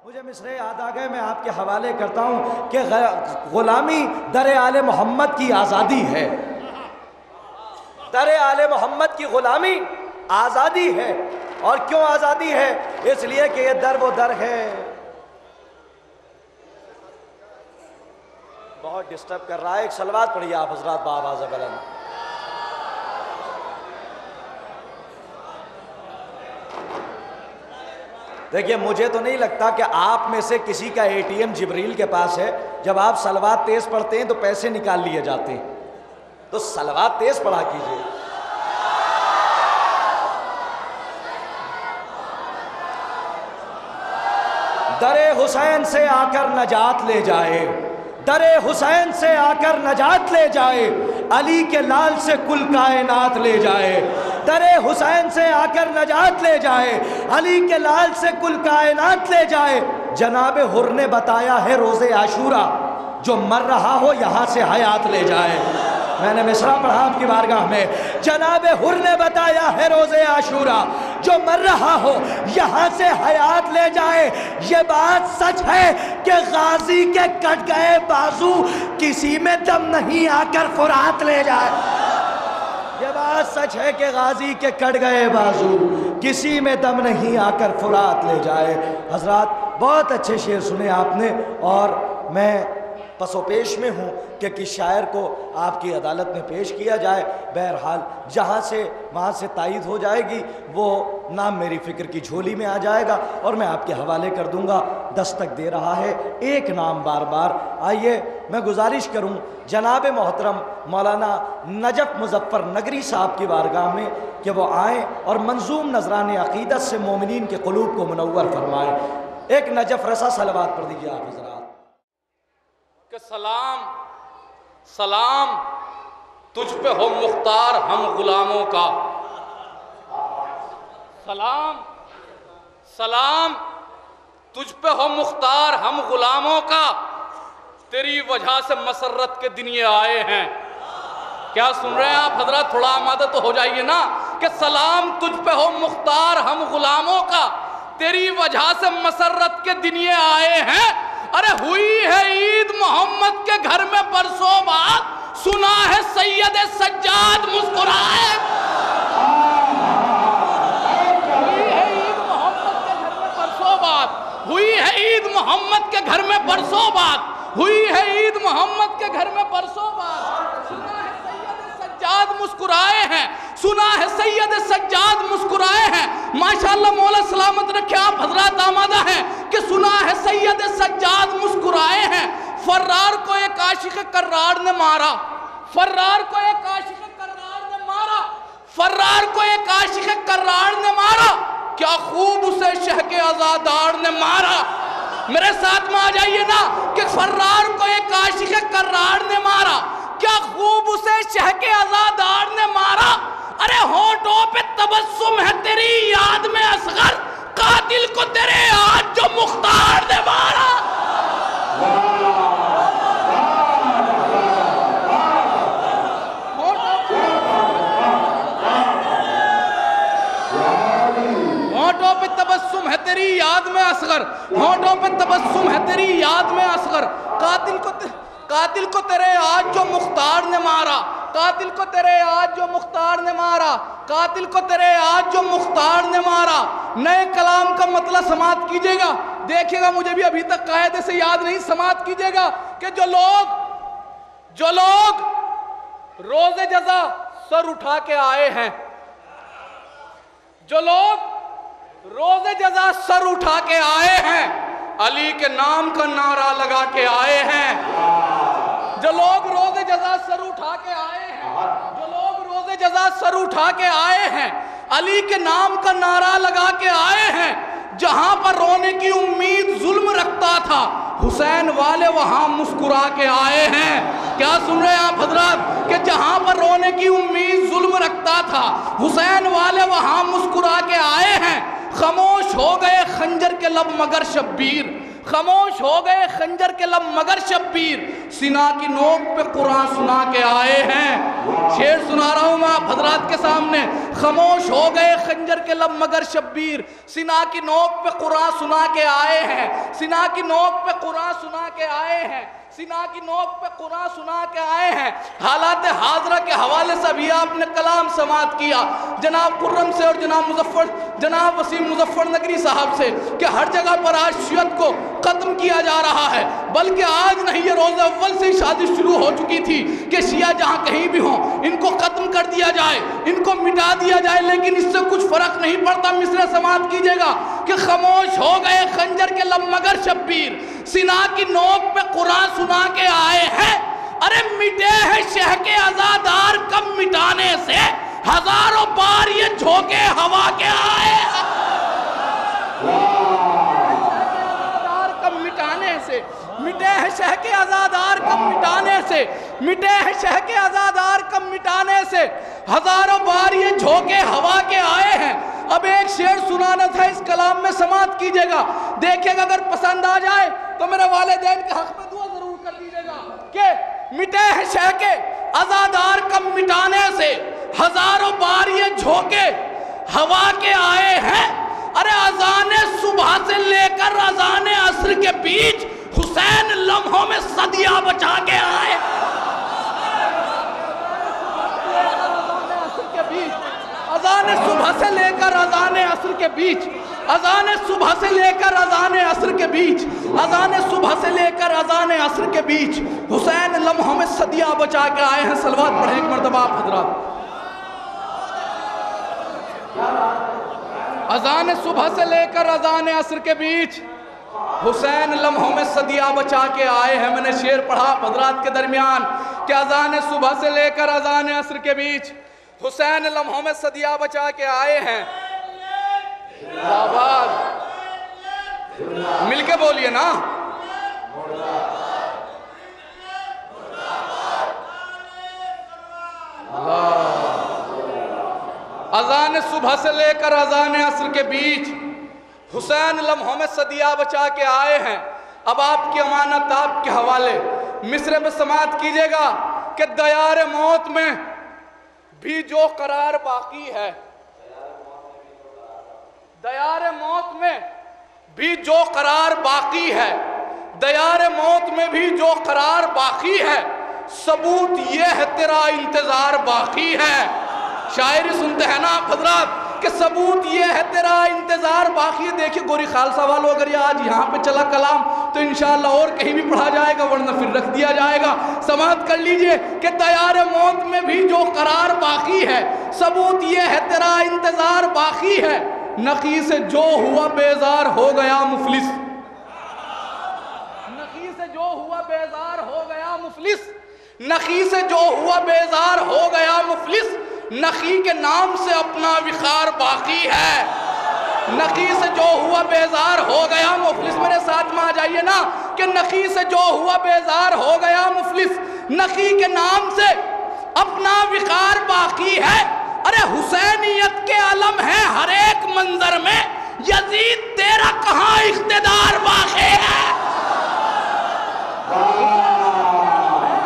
مجھے مصرے یاد آ گئے، میں آپ کے حوالے کرتا ہوں کہ غلامی در آل محمد کی آزادی ہے۔ در آل محمد کی غلامی آزادی ہے۔ اور کیوں آزادی ہے؟ اس لیے کہ یہ در وہ در ہے۔ بہت ڈسٹرب کر رہا ہے، ایک صلوات پڑھیے آپ حضرات بآواز بلند۔ دیکھیے مجھے تو نہیں لگتا کہ آپ میں سے کسی کا اے ٹی ایم جبریل کے پاس ہے، جب آپ صلوات تیز پڑھتے ہیں تو پیسے نکال لیے جاتے ہیں، تو صلوات تیز پڑھا کیجئے۔ در حسین سے آ کر نجات لے جائے، در حسین سے آ کر نجات لے جائے، علی کے لال سے کل کائنات لے جائے، در حسین سے آ کر نجات لے جائے، علی کے لال سے کل کائنات لے جائے۔ جناب حر نے بتایا ہے روز عاشورہ، جو مر رہا ہو یہاں سے حیات لے جائے۔ میں نے مصرع پڑھا آپ کی بارگاہ میں، جناب حر نے بتایا ہے روز عاشورہ، جو مر رہا ہو یہاں سے حیات لے جائے۔ یہ بات سچ ہے کہ غازی کے کٹ گئے بازو کسی میں دم نہیں آ کر فرات لے جائے۔ یہ بات سچ ہے کہ غازی کے کٹ گئے بازو کسی میں دم نہیں آ کر فرات لے جائے۔ حضرات بہت اچھے شعر سنے آپ نے، اور میں پس و پیش میں ہوں کہ کس شاعر کو آپ کی عدالت میں پیش کیا جائے۔ بہرحال جہاں سے وہاں سے تائید ہو جائے گی وہ نام میری فکر کی جھولی میں آ جائے گا اور میں آپ کے حوالے کر دوں گا۔ دستک دے رہا ہے ایک نام بار بار۔ آئیے میں گزارش کروں جناب محترم مولانا نجف مظفر نگری صاحب کی بارگاہ میں کہ وہ آئیں اور منظوم نذران عقیدت سے مومنین کے قلوب کو منور فرمائیں۔ ایک نجف رسا صلوات پڑھ دیجیے آپ حضرات۔ کہ سلام سلام تجھ پہ ہو مختار ہم غلاموں کا، سلام سلام تجھ پہ ہو مختار ہم غلاموں کا، تیری وجہ سے مسرت کے دن یہ آئے ہیں۔ کیا سن رہے ہیں آپ حضرات؟ تھوڑا آمادہ تو ہو جائیے نا کہ سلام تجھ پہ ہو مختار ہم غلاموں کا، تیری وجہ سے مسرت کے دن یہ آئے ہیں۔ ارے ہوئی ہے عید محمد کے گھر میں برسوں بعد، سنا ہے سید سجاد مسکرائے۔ ہوئی ہے عید محمد کے گھر میں برسوں بعد، ہوئی ہے عید محمد کے گھر میں برسوں بعد، ہوئی ہے عید محمد کے گھر میں برسوں بعد، سنا ہے سید سجاد مسکرائے ہیں، سنا ہے سید سجاد مسکرائے ہیں۔ ماشاءاللہ مولا سلامت رکھے آپ حضرات آمادہ ہیں کہ سنا ہے سید سجاد مسکرائے ہیں۔ فرار کو ایک عاشق کرار نے مارا، فرار کو ایک عاشق کرار نے مارا، فرار کو ایک عاشق کرار نے مارا، کیا خوب اسے شہ کے عزادار نے مارا۔ میرے ساتھ میں آ جائیے نا کہ فرار کو ایک عاشق کرار نے مارا، کیا خوب اسے شہ کے عزادار نے مارا۔ ارے ہونٹوں پہ تبسم ہے تیری یاد میں اصغر، قاتل کو تیرے آج جو مختار نے مارا۔ ہونٹوں پہ تبسم ہے تیری یاد میں اصغر، ہونٹوں پہ تبسم ہے تیری یاد میں اصغر، قاتل کو تیرے آج جو مختار نے مارا، قاتل کو تیرے آج جو مختار نے مارا، قاتل کو تیرے آج جو مختار نے مارا۔ نئے کلام کا مطلب سماعت کیجئے گا، دیکھئے گا مجھے بھی ابھی تک قاعدے سے یاد نہیں، سماعت کیجئے گا کہ جو لوگ روز جزا سر اٹھا کے آئے ہیں، جو لوگ روز جزا سر اٹھا کے آئے ہیں، علی کے نام کا نعرہ لگا کے آئے ہیں۔ جو لوگ روز جزا سر اٹھا کے آئے ہیں، جو لوگ روز جزا سر اٹھا کے آئے ہیں، علی کے نام کا نعرہ لگا کے آئے ہیں۔ جہاں پر رونے کی امید ظلم رکھتا تھا، حسین والے وہاں مسکرا کے آئے ہیں۔ کیا سن رہے ہیں آپ حضرات کہ جہاں پر رونے کی امید ظلم رکھتا تھا، حسین والے وہاں مسکرا کے آئے ہیں۔ خاموش ہو گئے خنجر کے لب مگر شبیر، خاموش ہو گئے خنجر کے لب مگر شبیر، سینا کی نوک پہ قرآن سنا کے آئے ہیں۔ شعر سنا رہا ہوں میں آپ حضرات کے سامنے۔ خاموش ہو گئے خنجر کے لب مگر شبیر، سینا کی نوک پہ قرآن سنا کے آئے ہیں، سینا کی نوک پہ قرآن سنا کے آئے ہیں، سینا کی نوک پہ قرآن سنا کے آئے ہیں۔ حالات حاضرہ کے حوالے سے بھی آپ نے کلام سماعت کیا جناب خرم سے اور جناب وسیم مظفر نگری صاحب سے کہ ہر جگہ پر آج شیعت کو ختم کیا جا رہا ہے، بلکہ آج نہیں یہ روز اول سے ہی شادی شروع ہو چکی تھی کہ شیعہ جہاں کہیں بھی ہوں ان کو ختم کر دیا جائے، ان کو مٹا دیا جائے، لیکن اس سے کچھ فرق نہیں پڑتا۔ مصرع سماعت کیجئے گا کہ خاموش ہو گئے خنجر کے لب مگر شبیر، سینا کی نوک پہ قرآن سنا کے آئے ہیں۔ ارے مٹے ہیں شہ کے عزادار کم مٹانے سے، ہزاروں بار یہ جھونکے ہوا کے آئے ہیں۔ مٹے ہیں شہ کے عزادار کم مٹانے سے، مٹے ہیں شہ کے عزادار کم مٹانے سے، ہزاروں بار یہ جھونکے ہوا کے آئے ہیں۔ اب ایک شعر سنانا تھا، اس کلام میں سماعت کیجئے گا، دیکھیں گا اگر پسند آ جائے تو میرے والدین کے حق میں دعا ضرور کر دیجئے گا کہ مٹے ہیں شہ کے عزادار کم مٹانے سے، ہزاروں بار یہ جھونکے ہوا کے آئے ہیں۔ ارے اذان صبح سے لے کر اذان عصر کے بیچ حسین لمحوں میں صدیہ بچا کے آئے۔ اذان صبح سے لے کر اذان عصر کے بیچ، اذان صبح سے لے کر اذان عصر کے بیچ، اذان صبح سے لے کر اذان عصر کے بیچ حسین لمحوں میں صدیہ بچا کے آئے ہیں۔ صلوات پڑھیں ایک مرتبہ آپ حضرات۔ اذان صبح سے لے کر اذان عصر کے بیچ حسین لمحوں میں صدیہ بچا کے آئے ہیں۔ میں نے شعر پڑھا حضرات کے درمیان کہ اذان صبح سے لے کر اذان عصر کے بیچ حسین لمحوں میں صدیہ بچا کے آئے ہیں۔ آباد مل کے بولیے نا۔ اذان صبح سے لے کر اذان عصر کے بیچ حسین لمحوں میں صدیہ بچا کے آئے ہیں۔ اب آپ کی امانت آپ کے حوالے مصرع پہ سماعت کیجئے گا کہ دیار موت میں بھی جو قرار باقی ہے، دیار موت میں بھی جو قرار باقی ہے، دیار موت میں بھی جو قرار باقی ہے، ثبوت یہ ہے تیرا انتظار باقی ہے۔ شاعری سنتے ہیں نا آپ حضرات کہ ثبوت یہ ہے تیرا انتظار باقی ہے۔ دیکھیں گوری خالصہ والو اگر یہ آج یہاں پہ چلا کلام تو انشاءاللہ اور کہیں بھی پڑھا جائے گا، ورنہ پھر رکھ دیا جائے گا۔ سماعت کر لیجئے کہ دیار موت میں بھی جو قرار باقی ہے، ثبوت یہ ہے تیرا انتظار باقی ہے، نقی سے جو ہوا بیزار ہو گیا مفلس، نقی سے جو ہوا بیزار ہو گیا مفلس، نقی سے جو ہوا بیزار ہو گیا مفلس، نقی کے نام سے اپنا وقار باقی ہے، نقی سے جو ہوا بیزار ہو گیا مفلس۔ میرے ساتھ میں آ جائیے نا کہ نقی سے جو ہوا بیزار ہو گیا مفلس، نقی کے نام سے اپنا وقار باقی ہے۔ ارے حسینیت کے علم ہے ہر ایک منظر میں، یزید تیرا کہاں اقتدار باقی ہے۔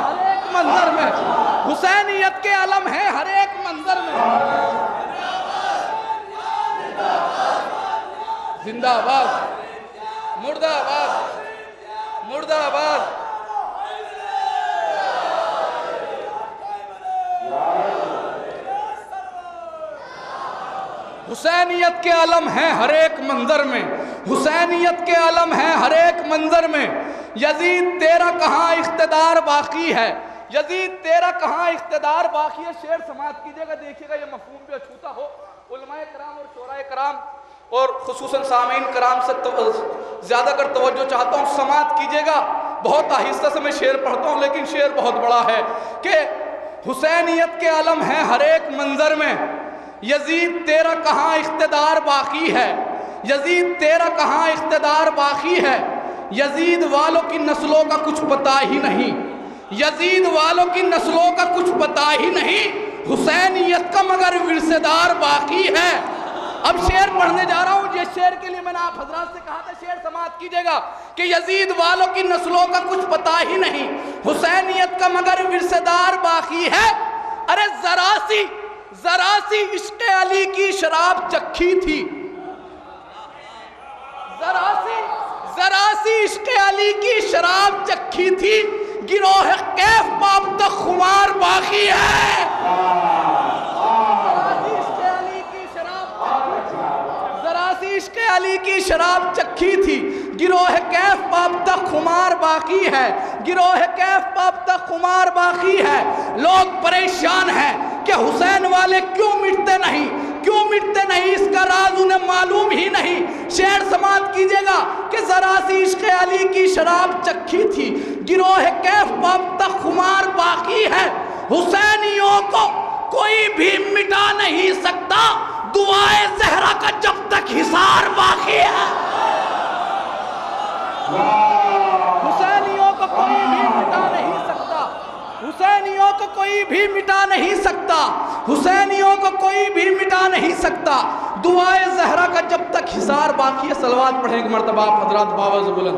ہر ایک منظر میں حسینیت کے علم ہے، ہر ایک منظر میں۔ زندہ آباد، مردہ آباد، مردہ آباد۔ حسینیت کے علم ہیں ہر ایک منظر میں، حسینیت کے علم ہیں ہر ایک منظر میں، یزید تیرا کہاں اقتدار باقی ہے، یزید تیرا کہاں اقتدار باقی ہے۔ شعر سماعت کیجئے گا، دیکھیے گا یہ مفہوم بھی اچھوتا ہو۔ علماء کرام اور شعراء کرام اور خصوصاً سامعین کرام سے زیادہ کر توجہ چاہتا ہوں، سماعت کیجئے گا۔ بہت آہستہ سے میں شعر پڑھتا ہوں لیکن شعر بہت بڑا ہے کہ حسینیت کے علم ہیں ہر ایک منظر میں، یزید تیرا کہاں اقتدار باقی ہے، یزید تیرا کہاں اقتدار باقی ہے، یزید والوں کی نسلوں کا کچھ پتہ ہی نہیں، یزید والوں کی نسلوں کا کچھ پتہ ہی نہیں، حسینیت کا مگر ورثے دار باقی ہے۔ اب شعر پڑھنے جا رہا ہوں. یہ شعر کے لیے میں نے آپ حضرات سے کہا تھا شعر سماعت کیجئے گا کہ یزید والوں کی نسلوں کا کچھ پتا ہی نہیں, حسینیت کا مگر ورثہ دار باقی ہے. ارے ذرا سی عشق علی کی شراب چکھی تھی, ذرا سی عشق علی کی شراب چکھی تھی, گروہ کیف پاپ تک خمار باقی ہے. ذرا سی عشق علی کی شراب چکھی تھی, گروہ کیف پاپ تک خمار باقی ہے, گروہ کیف پاپ تک خمار باقی ہے. لوگ پریشان ہیں کہ حسین والے کیوں مٹتے نہیں, اس کا راز انہیں معلوم ہی نہیں. شعر سماعت کیجئے گا کہ ذرا سی عشق علی کی شراب چکھی تھی, گروہ کیف پاپ تک خمار باقی ہے. حسینیوں کو کوئی بھی مٹا نہیں سکتا, دعائے زہرا کا جب تک حصار باقی ہے. حسینیوں کو کوئی بھی مٹا نہیں سکتا, حسینیوں کو کوئی بھی مٹا نہیں سکتا, حسینیوں کو کوئی بھی مٹا نہیں سکتا, دعائے زہرا کا جب تک حصار باقی ہے. صلوات پڑھیں ایک مرتبہ آپ حضرات باواز بلند.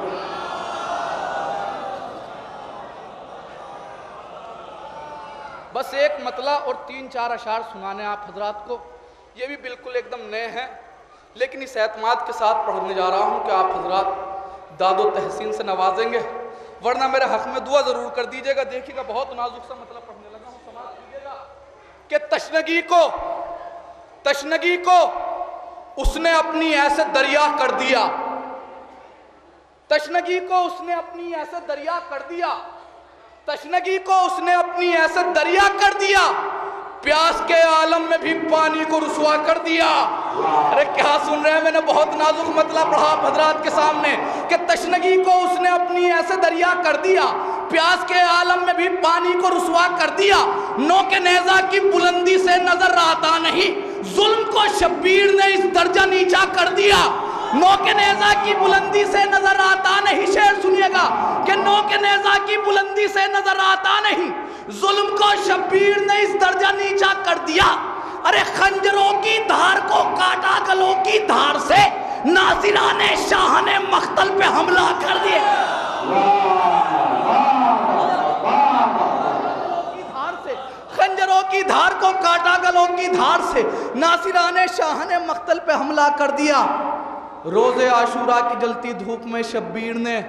بس ایک مطلع اور 3-4 اشعار سنانے آپ حضرات کو, یہ بھی بالکل ایک دم نئے ہیں, لیکن اس اعتماد کے ساتھ پڑھنے جا رہا ہوں کہ آپ حضرات داد و تحسین سے نوازیں گے, ورنہ میرے حق میں دعا ضرور کر دیجئے گا. دیکھیے گا بہت نازک سا مطلب پڑھنے لگا ہوں, سماعت کیجئے گا کہ تشنگی کو اس نے اپنی ایسے دریا کر دیا, تشنگی کو اس نے اپنی ایسے دریا کر دیا, تشنگی کو اس نے اپنی ایسے دریا کر دیا, پیاس کے عالم میں بھی پانی کو رسوا کر دیا. ارے کیا سن رہے ہیں, میں نے بہت نازک مطلب پڑھا حضرات کے سامنے کہ تشنگی کو اس نے اپنی ایسے دریا کر دیا, پیاس کے عالم میں بھی پانی کو رسوا کر دیا. نوک نیزہ کی بلندی سے نظر آتا نہیں, ظلم کو شبیر نے اس درجہ نیچا کر دیا. نوک نیزہ کی بلندی سے نظر آتا نہیں, شعر سنیے گا کہ نوک نیزہ کی بلندی سے نظر آتا نہیں, ظلم کو شبیر نے اس درجہ نیچا کر دیا. ارے خنجروں کی دھار کو کاٹا گلوں کی دھار سے, ناصران شاہ نے مقتل پہ حملہ کر دیا. خنجروں کی دھار کو کاٹا گلوں کی دھار سے, ناصران شاہ نے مقتل پہ حملہ کر دیا. روز عاشورہ کی جلتی دھوپ میں شبیر نے,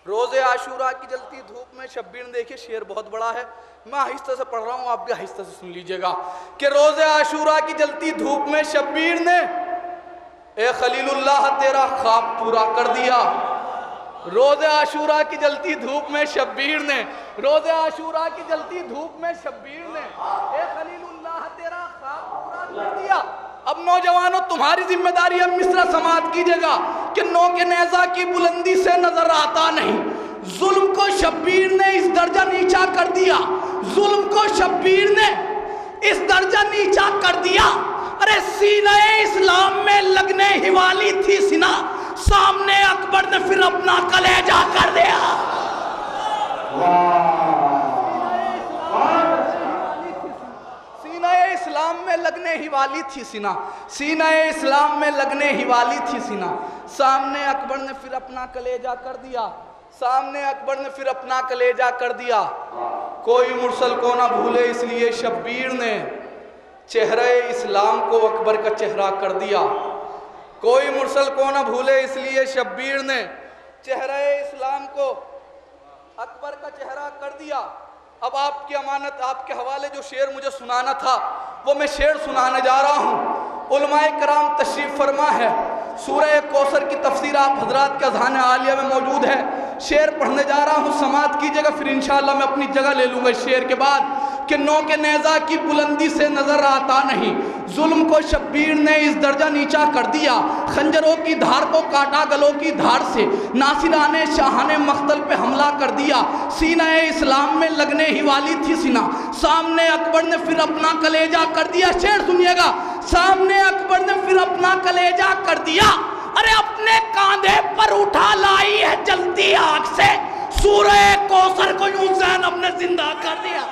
روز عاشورہ کی جلتی دھوپ میں شبیر نے, دیکھیں شعر بہت بڑا ہے, میں آہستہ سے پڑھ رہا ہوں, آپ بھی آہستہ سے سن لیجئے گا کہ روز عاشورہ کی جلتی دھوپ میں شبیر نے اے خلیل اللہ تیرا خواب پورا کر دیا. روز عاشورہ کی جلتی دھوپ میں شبیر نے, روز عاشورہ کی جلتی دھوپ میں شبیر نے اے خلیل اللہ تیرا خواب پورا کر دیا. اب نوجوانوں تمہاری ذمہ داری ہے, مصرع سماعت کیجئے گا کہ نوک نیزہ کی بلندی سے نظر آتا نہیں, ظلم کو شبیر نے اس درجہ نیچا کر دیا, ظلم کو شبیر نے اس درجہ نیچا کر دیا. ارے سینہ اسلام میں لگنے ہی والی تھی سینہ, سامنے اکبر نے پھر اپنا کلیجہ کر دیا. سینہ اسلام میں لگنے ہی والی تھی سینہ, سینہ اسلام میں لگنے ہی والی تھی سینہ, سامنے اکبر نے پھر اپنا کلیجہ کر دیا, سامنے اکبر نے پھر اپنا کلیجہ کر دیا. کوئی مرسل کو نہ بھولے اس لیے شبیر نے چہرہ اسلام کو اکبر کا چہرہ کر دیا. کوئی مرسل کو نہ بھولے اس لیے شبیر نے چہرہ اسلام کو اکبر کا چہرہ کر دیا. اب آپ کی امانت, آپ کے حوالے جو شعر مجھے سنانا تھا وہ میں شعر سنانے جا رہا ہوں. علماء کرام تشریف فرما ہے, سورہ کوثر کی تفسیر آپ حضرات کے اذہان عالیہ میں موجود ہے. شعر پڑھنے جا رہا ہوں, سماعت کیجئے گا, پھر انشاءاللہ میں اپنی جگہ لے لوں گا اس شعر کے بعد کہ نوک نیزہ کی بلندی سے نظر آتا نہیں, ظلم کو شبیر نے اس درجہ نیچا کر دیا. خنجروں کی دھار کو کاٹا گلوں کی دھار سے, ناصران شاہ نے مقتل پہ حملہ کر دیا. سینہ اسلام میں لگنے ہی والی تھی سینہ, سامنے اکبر نے پھر اپنا کلیجہ کر دیا. شعر سنیے گا, سامنے اکبر نے پھر اپنا کلیجہ کر دیا. ارے اپنے کاندھے پر اٹھا لائی ہے جلتی آگ سے, سورہ کوثر کو یوں زینب نے زندہ کر دیا.